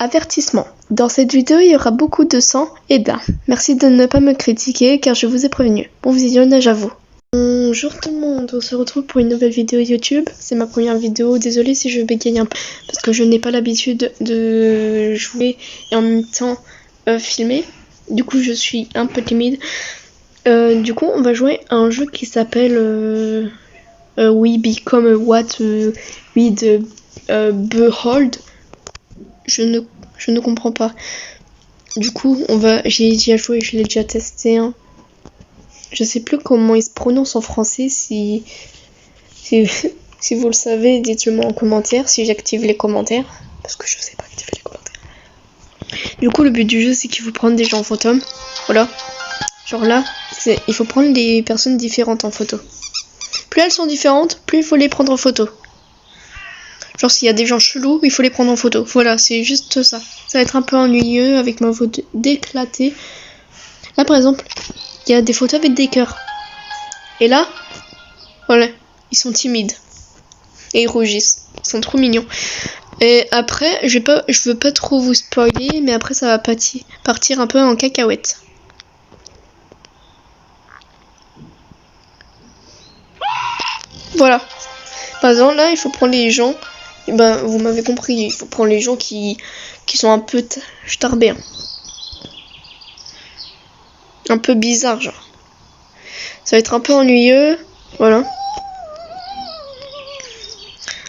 Avertissement. Dans cette vidéo, il y aura beaucoup de sang et d'armes. Merci de ne pas me critiquer car je vous ai prévenu. Bon visionnage à vous. Bonjour tout le monde, on se retrouve pour une nouvelle vidéo YouTube. C'est ma première vidéo, désolée si je bégaye un peu parce que je n'ai pas l'habitude de jouer et en même temps filmer. Du coup je suis un peu timide. Du coup on va jouer à un jeu qui s'appelle We Become What We Behold. Je ne comprends pas. Du coup, j'ai déjà joué, je l'ai déjà testé. Hein. Je sais plus comment il se prononce en français. Si vous le savez, dites-le moi en commentaire. Si j'active les commentaires, parce que je sais pas activer les commentaires. Du coup, le but du jeu, c'est qu'il faut prendre des gens en photo. Voilà. Genre là, il faut prendre des personnes différentes en photo. Plus elles sont différentes, plus il faut les prendre en photo. Genre s'il y a des gens chelous, il faut les prendre en photo. Voilà, c'est juste ça. Ça va être un peu ennuyeux avec ma photo d'éclater. Là par exemple, il y a des photos avec des cœurs. Et là, voilà, ils sont timides. Et ils rougissent. Ils sont trop mignons. Et après, je veux pas trop vous spoiler, mais après ça va partir un peu en cacahuète. Voilà. Par exemple là, il faut prendre les gens. Et ben, vous m'avez compris, il faut prendre les gens qui sont un peu starbés. Hein. Un peu bizarre, genre. Ça va être un peu ennuyeux. Voilà.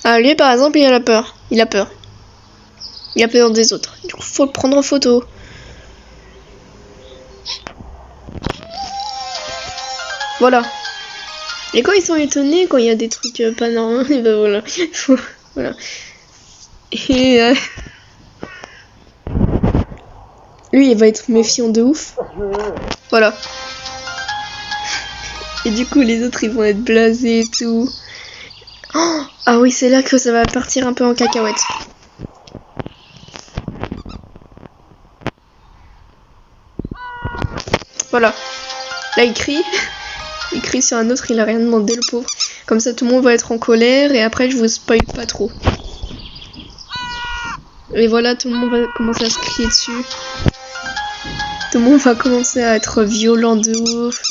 Ah, lui, par exemple, il a peur. Il a peur. Il a peur des autres. Du coup, faut le prendre en photo. Voilà. Et quand ils sont étonnés, quand il y a des trucs pas normaux, et ben voilà. Voilà. Et lui, il va être méfiant de ouf. Voilà. Et du coup, les autres, ils vont être blasés et tout. Oh, ah oui, c'est là que ça va partir un peu en cacahuète. Voilà. Là, il crie. Il crie sur un autre, il a rien demandé, le pauvre. Comme ça, tout le monde va être en colère. Et après, je vous spoil pas trop. Et voilà, tout le monde va commencer à se crier dessus. Tout le monde va commencer à être violent de ouf.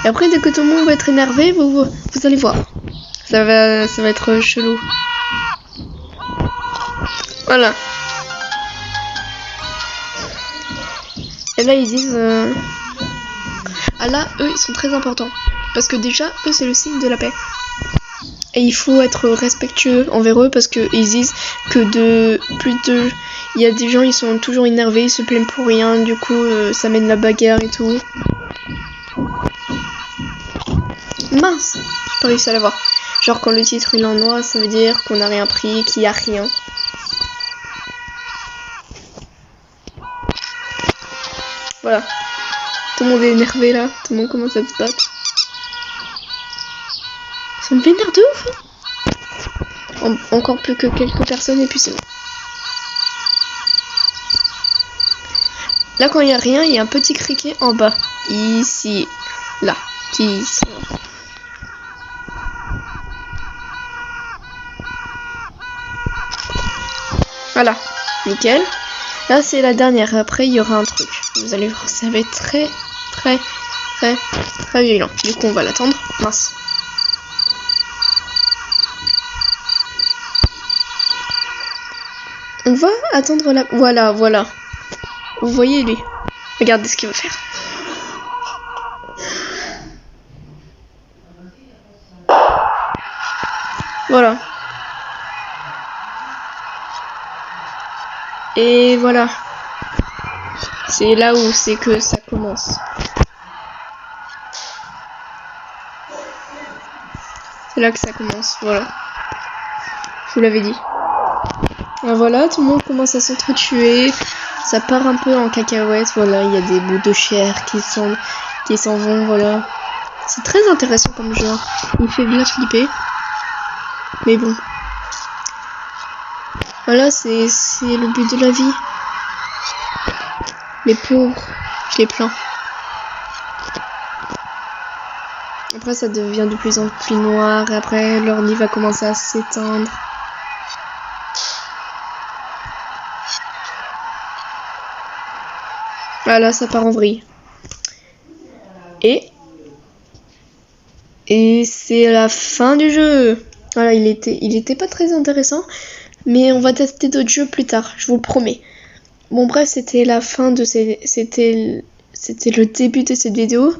Et après, dès que tout le monde va être énervé, vous allez voir. Ça va être chelou. Voilà. Et là, ils disent... Ah là, eux, ils sont très importants. Parce que déjà, eux, c'est le signe de la paix. Et il faut être respectueux envers eux parce qu'ils disent que il y a des gens, ils sont toujours énervés, ils se plaignent pour rien, du coup ça mène la bagarre et tout. Mince, j'ai pas réussi à l'avoir. Genre quand le titre il est en noir, ça veut dire qu'on n'a rien pris, qu'il y a rien. Voilà. Tout le monde est énervé là, tout le monde commence à se battre. Ça me vénère de ouf. Encore plus que quelques personnes et puis c'est bon. Là quand il n'y a rien, il y a un petit criquet en bas. Ici. Là. Ici. Voilà. Nickel. Là c'est la dernière. Après il y aura un truc. Vous allez voir, ça va être très violent. Du coup on va l'attendre. Mince. On va attendre la... Voilà. Vous voyez lui. Regardez ce qu'il va faire. Voilà. Et voilà. C'est là où c'est que ça commence. C'est là que ça commence. Voilà. Je vous l'avais dit. Et voilà, tout le monde commence à s'entretuer. Ça part un peu en cacahuète. Voilà, il y a des bouts de chair qui s'en vont. Voilà. C'est très intéressant comme jeu. Il fait bien flipper. Mais bon. Voilà, c'est le but de la vie. Les pauvres, je les plains. Après, ça devient de plus en plus noir. Et après, leur lit va commencer à s'éteindre. Voilà, ça part en vrille. Et c'est la fin du jeu. Voilà, il était pas très intéressant, mais on va tester d'autres jeux plus tard, je vous le promets. Bon bref, c'était la fin de c'était le début de cette vidéo.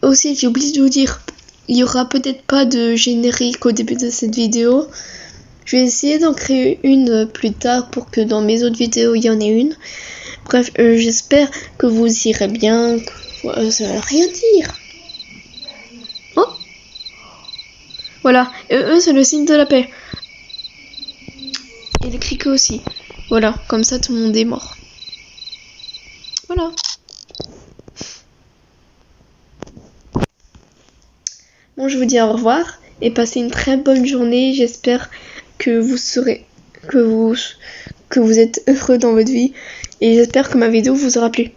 Aussi, j'ai oublié de vous dire, il y aura peut-être pas de générique au début de cette vidéo. Je vais essayer d'en créer une plus tard pour que dans mes autres vidéos il y en ait une. Bref, j'espère que vous irez bien. Ça va rien dire. Oh, voilà, c'est le signe de la paix. Et le criquet aussi. Voilà, comme ça tout le monde est mort. Voilà. Bon, je vous dis au revoir et passez une très bonne journée. J'espère que vous êtes heureux dans votre vie et j'espère que ma vidéo vous aura plu.